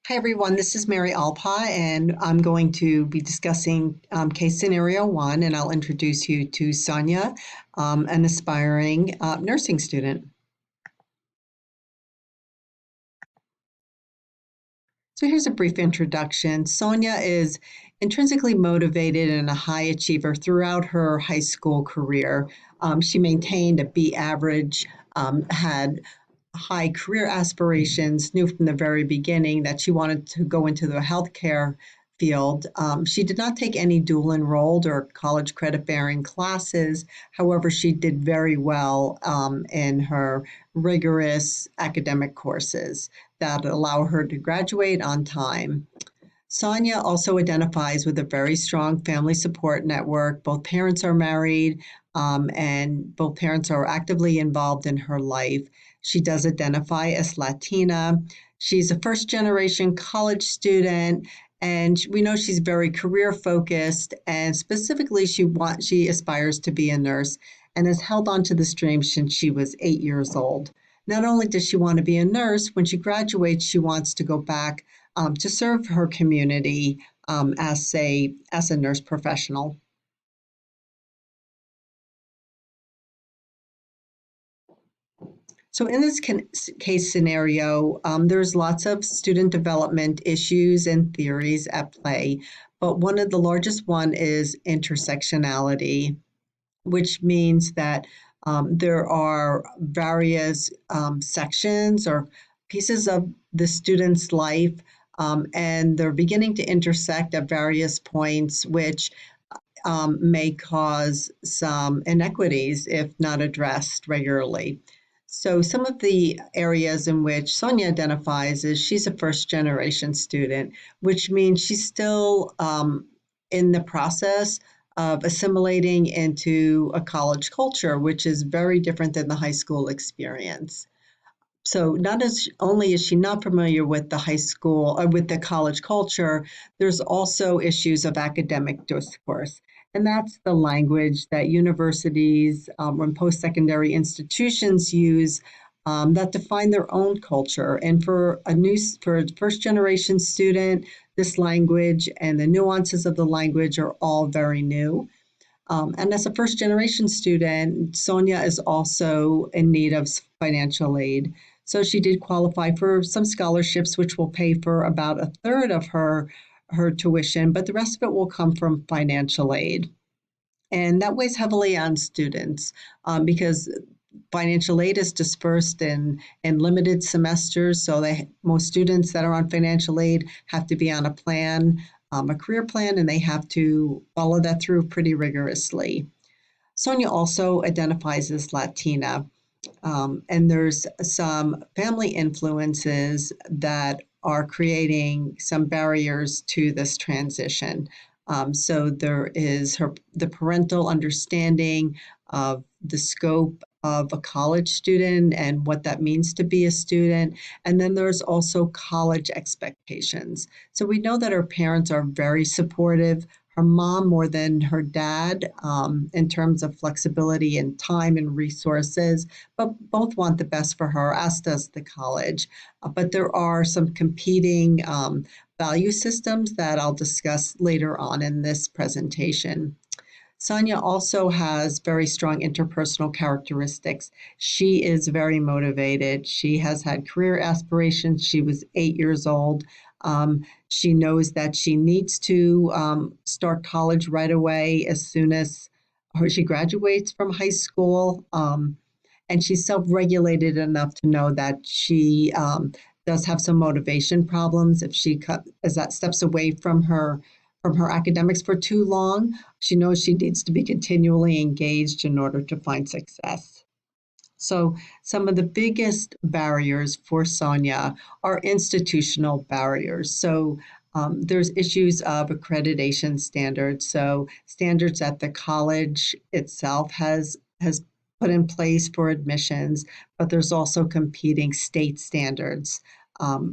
Hi everyone, this is Mary Alpa, and I'm going to be discussing case scenario one, and I'll introduce you to Sonia, an aspiring nursing student. So here's a brief introduction. Sonia is intrinsically motivated and a high achiever throughout her high school career. She maintained a B average, had high career aspirations, knew from the very beginning that she wanted to go into the healthcare field. She did not take any dual enrolled or college credit bearing classes. However, she did very well in her rigorous academic courses that allow her to graduate on time. Sonia also identifies with a very strong family support network. Both parents are married, and both parents are actively involved in her life. She does identify as Latina. She's a first generation college student, and we know she's very career focused. And specifically, she aspires to be a nurse and has held on to this dream since she was 8 years old. Not only does she want to be a nurse, when she graduates, she wants to go back to serve her community as a nurse professional. So in this case scenario, there's lots of student development issues and theories at play, but one of the largest one is intersectionality, which means that there are various sections or pieces of the student's life, and they're beginning to intersect at various points, which may cause some inequities if not addressed regularly. So, some of the areas in which Sonia identifies is she's a first generation student, which means she's still in the process of assimilating into a college culture, which is very different than the high school experience. So not as only is she not familiar with the high school or with the college culture, there's also issues of academic discourse. And that's the language that universities and post-secondary institutions use that define their own culture. And for a first generation student, this language and the nuances of the language are all very new. And as a first generation student, Sonia is also in need of financial aid. So she did qualify for some scholarships, which will pay for about a third of her tuition, but the rest of it will come from financial aid. And that weighs heavily on students because financial aid is dispersed in limited semesters. So most students that are on financial aid have to be on a plan, a career plan, and they have to follow that through pretty rigorously. Sonia also identifies as Latina, and there's some family influences that are creating some barriers to this transition. So there is the parental understanding of the scope of a college student and what that means to be a student. And then there's also college expectations. So we know that her parents are very supportive, her mom more than her dad, in terms of flexibility and time and resources, but both want the best for her, as does the college. But there are some competing value systems that I'll discuss later on in this presentation. Sonia also has very strong interpersonal characteristics. She is very motivated. She has had career aspirations. She was 8 years old. She knows that she needs to start college right away as soon as she graduates from high school. And she's self regulated enough to know that she does have some motivation problems if as that steps away from her academics for too long. She knows she needs to be continually engaged in order to find success. So, some of the biggest barriers for Sonia are institutional barriers. So, there's issues of accreditation standards. So, standards that the college itself has put in place for admissions, but there's also competing state standards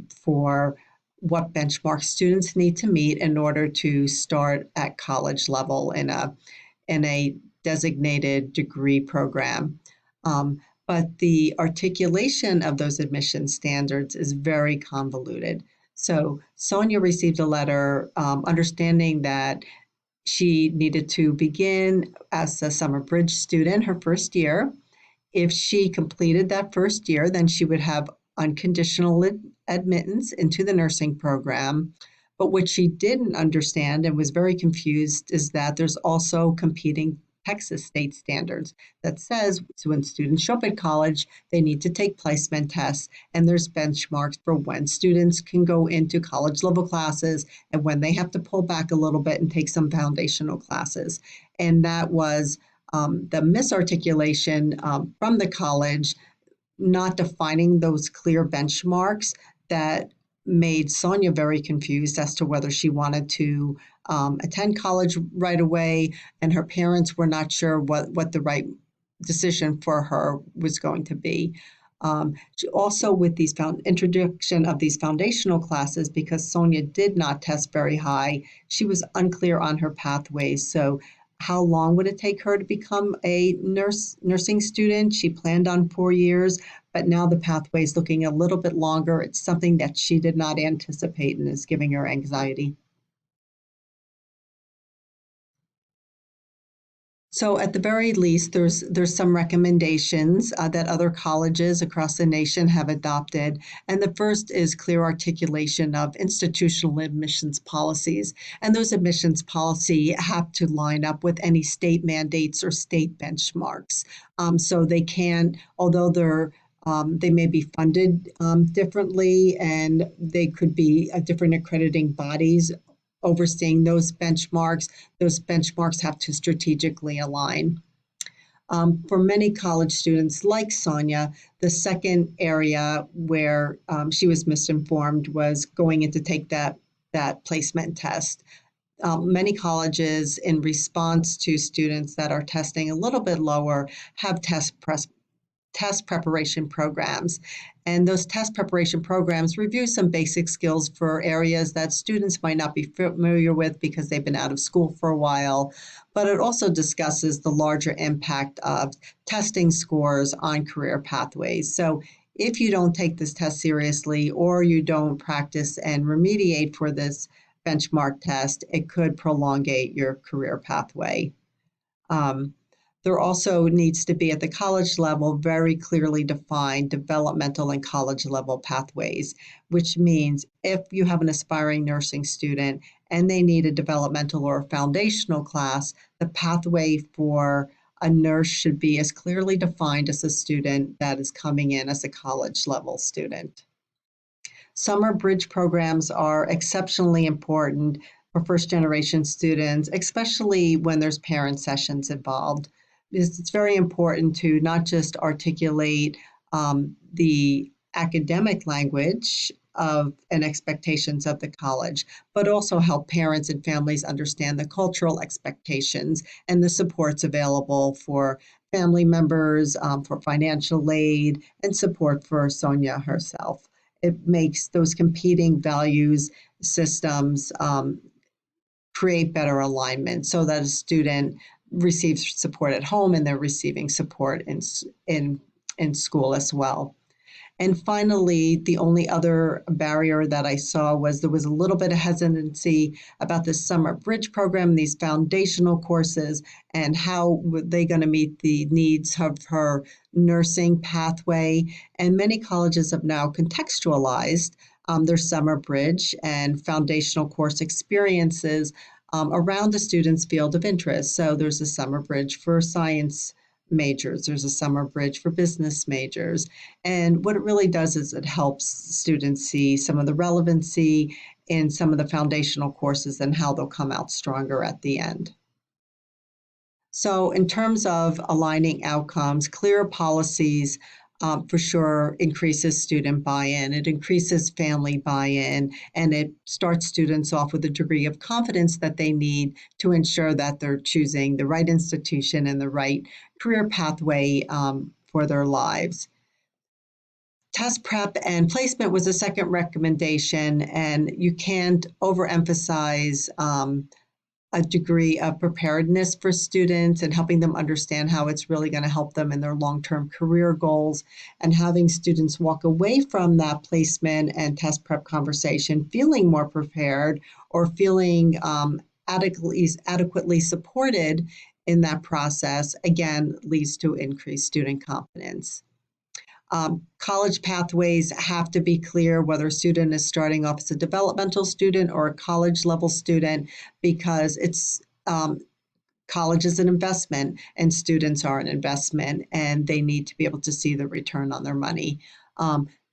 for what benchmark students need to meet in order to start at college level in a designated degree program. But the articulation of those admission standards is very convoluted. So Sonia received a letter understanding that she needed to begin as a summer bridge student her first year. If she completed that first year, then she would have unconditional admittance into the nursing program. But what she didn't understand and was very confused is that there's also competing Texas state standards that says so when students show up at college, they need to take placement tests, and there's benchmarks for when students can go into college level classes and when they have to pull back a little bit and take some foundational classes. And that was the misarticulation from the college, not defining those clear benchmarks that made Sonia very confused as to whether she wanted to attend college right away, and her parents were not sure what the right decision for her was going to be. Also, with these introduction of these foundational classes, because Sonia did not test very high, she was unclear on her pathways. So how long would it take her to become a nursing student? She planned on 4 years, but now the pathway is looking a little bit longer. It's something that she did not anticipate and is giving her anxiety. So at the very least, there's some recommendations that other colleges across the nation have adopted, and the first is clear articulation of institutional admissions policies. And those admissions policy have to line up with any state mandates or state benchmarks. So they can, although they may be funded differently, and they could be different accrediting bodies overseeing those benchmarks. Those benchmarks have to strategically align. For many college students like Sonia, the second area where she was misinformed was going in to take that placement test. Many colleges, in response to students that are testing a little bit lower, have test preparation programs. And those test preparation programs review some basic skills for areas that students might not be familiar with because they've been out of school for a while. But it also discusses the larger impact of testing scores on career pathways. So if you don't take this test seriously or you don't practice and remediate for this benchmark test, it could prolongate your career pathway. There also needs to be at the college level very clearly defined developmental and college level pathways, which means if you have an aspiring nursing student and they need a developmental or a foundational class, the pathway for a nurse should be as clearly defined as a student that is coming in as a college level student. Summer bridge programs are exceptionally important for first generation students, especially when there's parent sessions involved. It's very important to not just articulate the academic language of and expectations of the college, but also help parents and families understand the cultural expectations and the supports available for family members, for financial aid, and support for Sonia herself. It makes those competing values systems create better alignment so that a student receives support at home and they're receiving support in school as well. And finally, the only other barrier that I saw was there was a little bit of hesitancy about this summer bridge program, these foundational courses, and how were they going to meet the needs of her nursing pathway. And many colleges have now contextualized their summer bridge and foundational course experiences around the student's field of interest. So there's a summer bridge for science majors, there's a summer bridge for business majors. And what it really does is it helps students see some of the relevancy in some of the foundational courses and how they'll come out stronger at the end. So in terms of aligning outcomes, clear policies for sure increases student buy-in, it increases family buy-in, and it starts students off with a degree of confidence that they need to ensure that they're choosing the right institution and the right career pathway for their lives. Test prep and placement was a second recommendation, and you can't overemphasize a degree of preparedness for students and helping them understand how it's really going to help them in their long-term career goals, and having students walk away from that placement and test prep conversation feeling more prepared or feeling adequately supported in that process, again, leads to increased student confidence. College pathways have to be clear whether a student is starting off as a developmental student or a college level student, because it's college is an investment and students are an investment, and they need to be able to see the return on their money.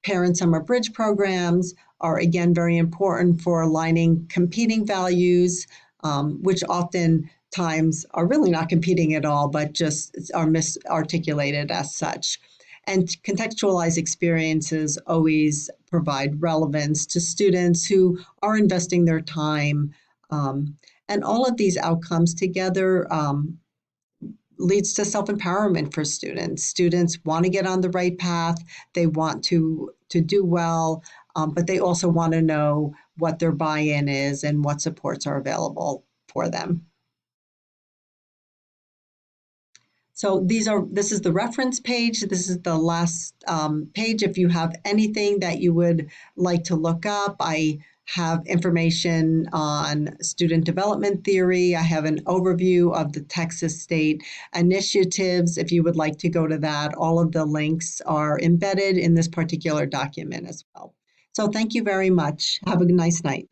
Parent summer bridge programs are again very important for aligning competing values, which oftentimes are really not competing at all, but just are misarticulated as such. And contextualized experiences always provide relevance to students who are investing their time. And all of these outcomes together leads to self-empowerment for students. Students want to get on the right path. They want to do well, but they also want to know what their buy-in is and what supports are available for them. So this is the reference page. This is the last page. If you have anything that you would like to look up, I have information on student development theory. I have an overview of the Texas state initiatives. If you would like to go to that, all of the links are embedded in this particular document as well. So thank you very much. Have a nice night.